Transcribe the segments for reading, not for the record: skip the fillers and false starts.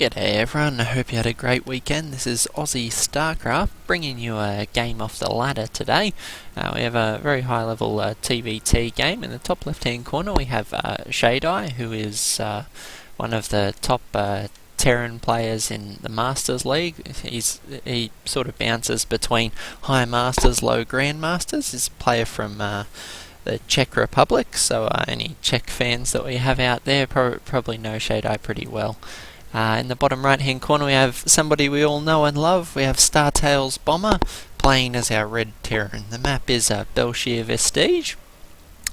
G'day everyone, I hope you had a great weekend. This is Aussie Starcraft bringing you a game off the ladder today. We have a very high level TVT game. In the top left hand corner we have Shadye, who is one of the top Terran players in the Masters League. He sort of bounces between high masters, low grandmasters. He's a player from the Czech Republic, so any Czech fans that we have out there probably know Shadye pretty well. In the bottom right hand corner we have somebody we all know and love. We have STBomber playing as our red Terran. The map is Belshir Vestige,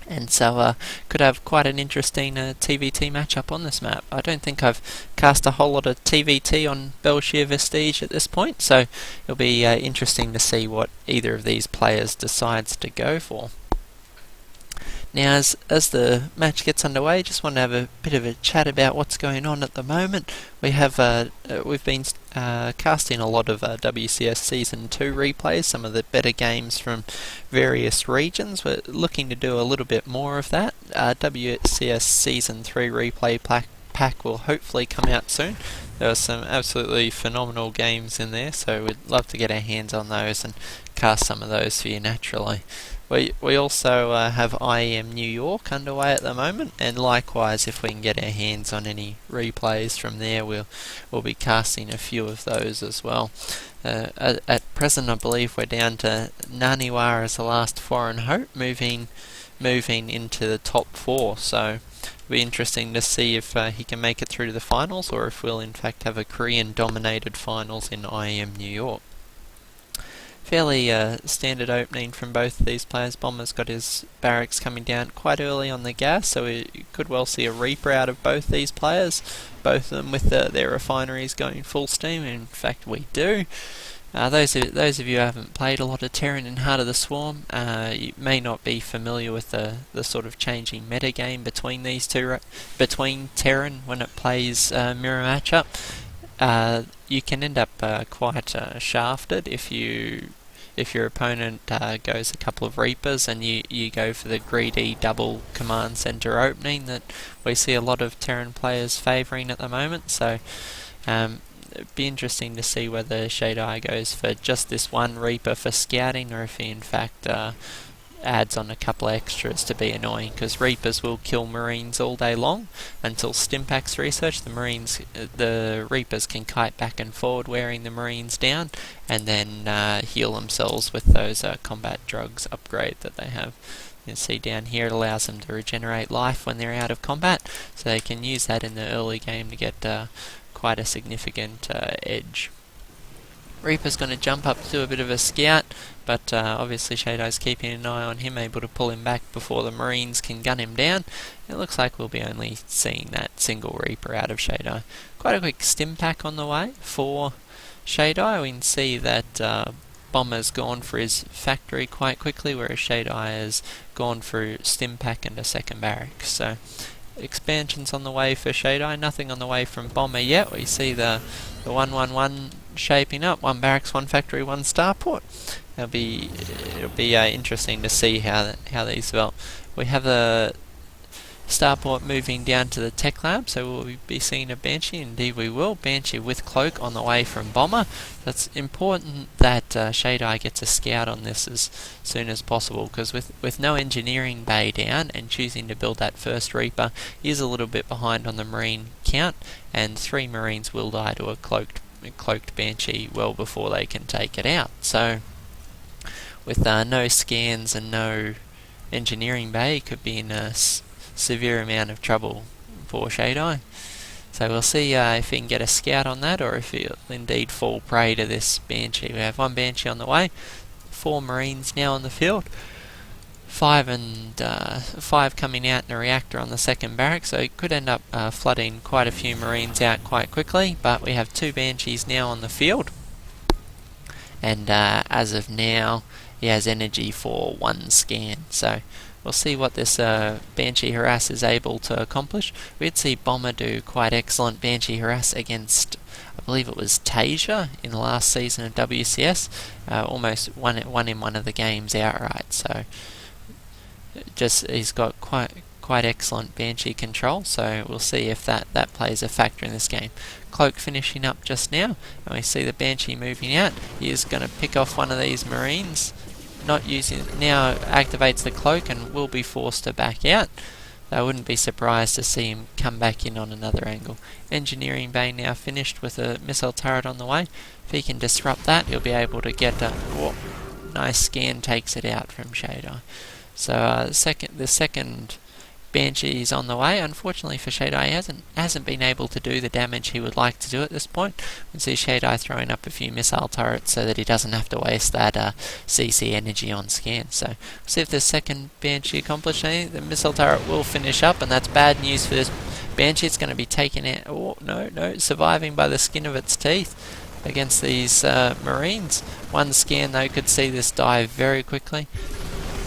and so could have quite an interesting TVT matchup on this map. I don't think I've cast a whole lot of TVT on Belshir Vestige at this point, so it'll be interesting to see what either of these players decides to go for. Now, as the match gets underway, just want to have a bit of a chat about what's going on at the moment. We've been casting a lot of WCS Season 2 replays, some of the better games from various regions. We're looking to do a little bit more of that. WCS Season 3 replay pack will hopefully come out soon. There are some absolutely phenomenal games in there, so we'd love to get our hands on those and cast some of those for you naturally. We also have IEM New York underway at the moment, and likewise if we can get our hands on any replays from there, we'll be casting a few of those as well. At present I believe we're down to Naniwa as the last foreign hope, moving into the top 4, so it'll be interesting to see if he can make it through to the finals, or if we'll in fact have a Korean dominated finals in IEM New York. Fairly standard opening from both of these players. Bomber's got his barracks coming down quite early on the gas, so we could well see a Reaper out of both these players, both of them with their refineries going full steam. In fact we do. Those of you who haven't played a lot of Terran in Heart of the Swarm, you may not be familiar with the sort of changing metagame between these two, between Terran when it plays mirror matchup. You can end up quite shafted if your opponent goes a couple of Reapers and you go for the greedy double command center opening that we see a lot of Terran players favouring at the moment. So it'd be interesting to see whether Shadye goes for just this one Reaper for scouting, or if he in fact adds on a couple of extras to be annoying, because Reapers will kill Marines all day long until Stimpak's research. The Reapers can kite back and forward wearing the Marines down, and then heal themselves with those combat drugs upgrade that they have. You can see down here it allows them to regenerate life when they're out of combat, so they can use that in the early game to get quite a significant edge. Reaper's going to jump up to do a bit of a scout, but obviously Shadye's keeping an eye on him, able to pull him back before the Marines can gun him down. It looks like we'll be only seeing that single Reaper out of Shadye. Quite a quick Stimpak on the way for Shadye. We can see that Bomber's gone for his factory quite quickly, whereas Shadye has gone for Stimpak and a second barrack. So expansions on the way for Shadye, nothing on the way from Bomber yet. We see the 1-1-1 shaping up, 1 barracks, 1 factory, 1 starport. It'll be interesting to see how these develop. We have the starport moving down to the tech lab, so we'll be seeing a Banshee. Indeed we will. Banshee with cloak on the way from Bomber. That's important that Shadye gets a scout on this as soon as possible, because with no engineering bay down and choosing to build that first Reaper, he is a little bit behind on the Marine count, and 3 Marines will die to a cloaked Banshee well before they can take it out. So with no scans and no engineering bay, it could be in a severe amount of trouble for Shadye. So we'll see if he can get a scout on that, or if he'll indeed fall prey to this Banshee. We have 1 Banshee on the way, 4 Marines now on the field, 5 coming out in a reactor on the second barrack, so it could end up flooding quite a few Marines out quite quickly. But we have 2 Banshees now on the field, and as of now he has energy for 1 scan, so we'll see what this Banshee harass is able to accomplish. We'd see Bomber do quite excellent Banshee harass against, I believe it was Tasia in the last season of WCS, almost won in one of the games outright. So he's got quite quite excellent Banshee control, so we'll see if that plays a factor in this game. Cloak finishing up just now, and we see the Banshee moving out. He is going to pick off one of these Marines, not using it, now activates the cloak and will be forced to back out. I wouldn't be surprised to see him come back in on another angle. Engineering bay now finished with a missile turret on the way. If he can disrupt that, he'll be able to get a nice scan, takes it out from Shadye. So the second Banshee is on the way. Unfortunately for Shadye, he hasn't been able to do the damage he would like to do at this point. We see Shadye throwing up a few missile turrets so that he doesn't have to waste that CC energy on scan. So we'll see if the second Banshee accomplishes anything. The missile turret will finish up, and that's bad news for this Banshee. It's going to be taken out. Oh, no, surviving by the skin of its teeth against these Marines. One scan though could see this die very quickly.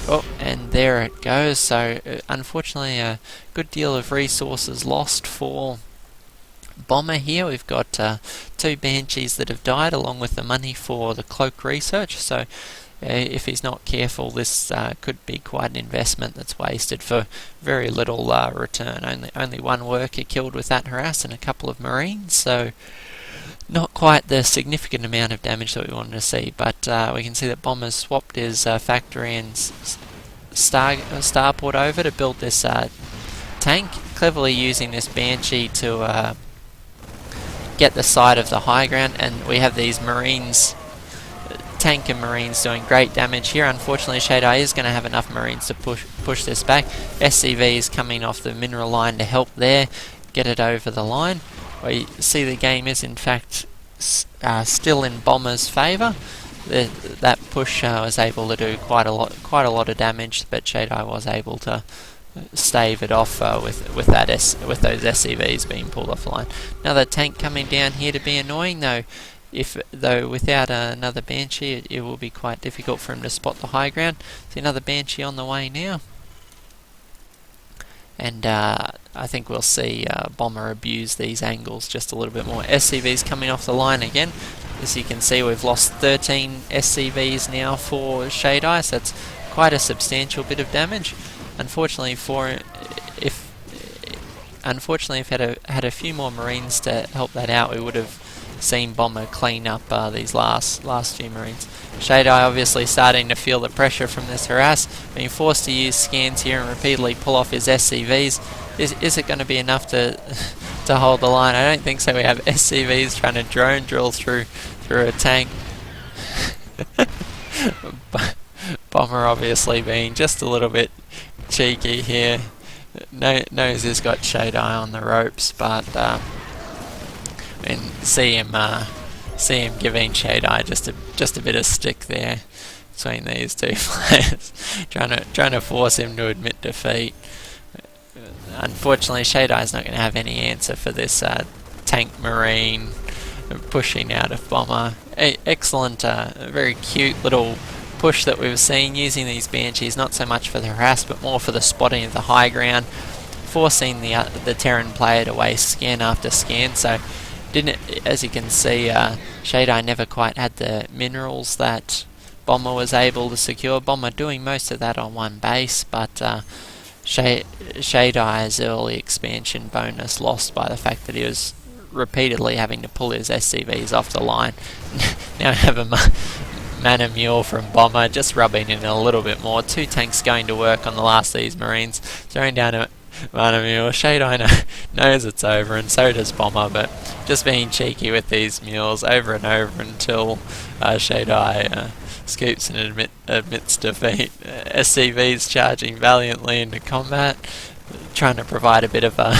Oh, and there it goes. So unfortunately a good deal of resources lost for Bomber here. We've got 2 Banshees that have died along with the money for the cloak research, so if he's not careful, this could be quite an investment that's wasted for very little return. Only one worker killed with that harass and a couple of Marines, so not quite the significant amount of damage that we wanted to see, but we can see that Bomber's swapped his factory and starport over to build this tank, cleverly using this Banshee to get the side of the high ground, and we have these Marines, tank and Marines doing great damage here. Unfortunately Shadye is going to have enough Marines to push this back. SCV is coming off the mineral line to help there, get it over the line. We see the game is in fact still in Bomber's favour. That push was able to do quite a lot of damage, but Shadye was able to stave it off with those SCVs being pulled off the line. Another tank coming down here to be annoying though. Though without another Banshee, it will be quite difficult for him to spot the high ground. See another Banshee on the way now. And I think we'll see Bomber abuse these angles just a little bit more. SCVs coming off the line again. As you can see, we've lost 13 SCVs now for Shadye, so that's quite a substantial bit of damage. Unfortunately, if had a few more Marines to help that out, we would have seen Bomber clean up these last few Marines. Shadye obviously starting to feel the pressure from this harass, being forced to use scans here and repeatedly pull off his SCVs. Is it going to be enough to hold the line? I don't think so. We have SCVs trying to drone drill through a tank. Bomber obviously being just a little bit cheeky here. Knows he's got Shadye on the ropes, but and see him giving Shadye just a bit of stick there between these two players, trying to force him to admit defeat. Unfortunately, Shadye's not going to have any answer for this tank Marine pushing out of Bomber. Excellent, very cute little push that we've seen using these Banshees, not so much for the harass but more for the spotting of the high ground, forcing the Terran player to waste scan after scan. So as you can see, Shadye never quite had the minerals that Bomber was able to secure. Bomber doing most of that on one base, but Shadye's early expansion bonus lost by the fact that he was repeatedly having to pull his SCVs off the line. Now we have a Mana Mule from Bomber just rubbing in a little bit more. 2 tanks going to work on the last of these Marines, throwing down a Mana Mule. Shadye knows it's over, and so does Bomber, but just being cheeky with these mules over and over until Shadye scoops and admits defeat. SCVs charging valiantly into combat, trying to provide a bit of a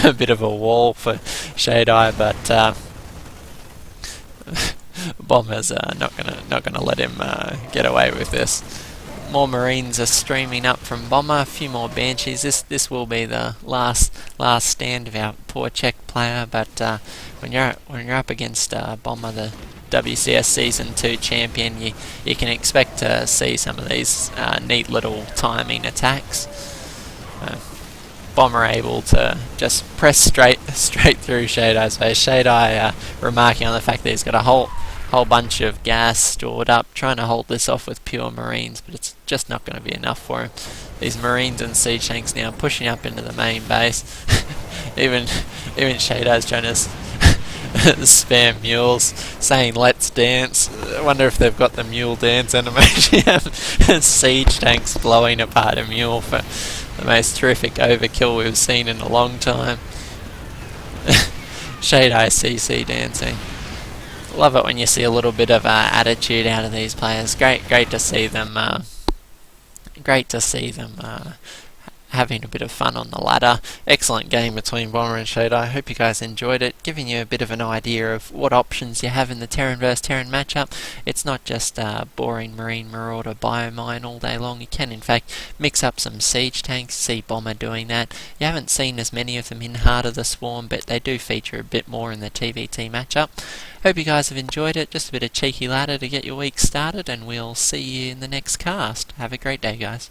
a bit of a wall for Shadye, but Bomber's not gonna let him get away with this. More Marines are streaming up from Bomber, a few more Banshees. This will be the last stand of our poor Czech player, but when you're up against Bomber, the WCS Season 2 champion, you can expect to see some of these neat little timing attacks. Bomber able to just press straight through Shadye's face. Shadye remarking on the fact that he's got a whole bunch of gas stored up, trying to hold this off with pure Marines, but it's just not going to be enough for him. these Marines and siege tanks now pushing up into the main base. even Shadye's trying to spam mules, saying "Let's dance." I wonder if they've got the mule dance animation. Siege tanks blowing apart a mule for the most terrific overkill we've seen in a long time. Shadye CC dancing. Love it when you see a little bit of attitude out of these players. Great to see them. Having a bit of fun on the ladder. Excellent game between Bomber and Shadye. I hope you guys enjoyed it, giving you a bit of an idea of what options you have in the Terran vs Terran matchup. It's not just boring Marine Marauder biomine all day long. You can in fact mix up some siege tanks. See Bomber doing that. You haven't seen as many of them in Heart of the Swarm, but they do feature a bit more in the TVT matchup. Hope you guys have enjoyed it. Just a bit of cheeky ladder to get your week started, and we'll see you in the next cast. Have a great day, guys.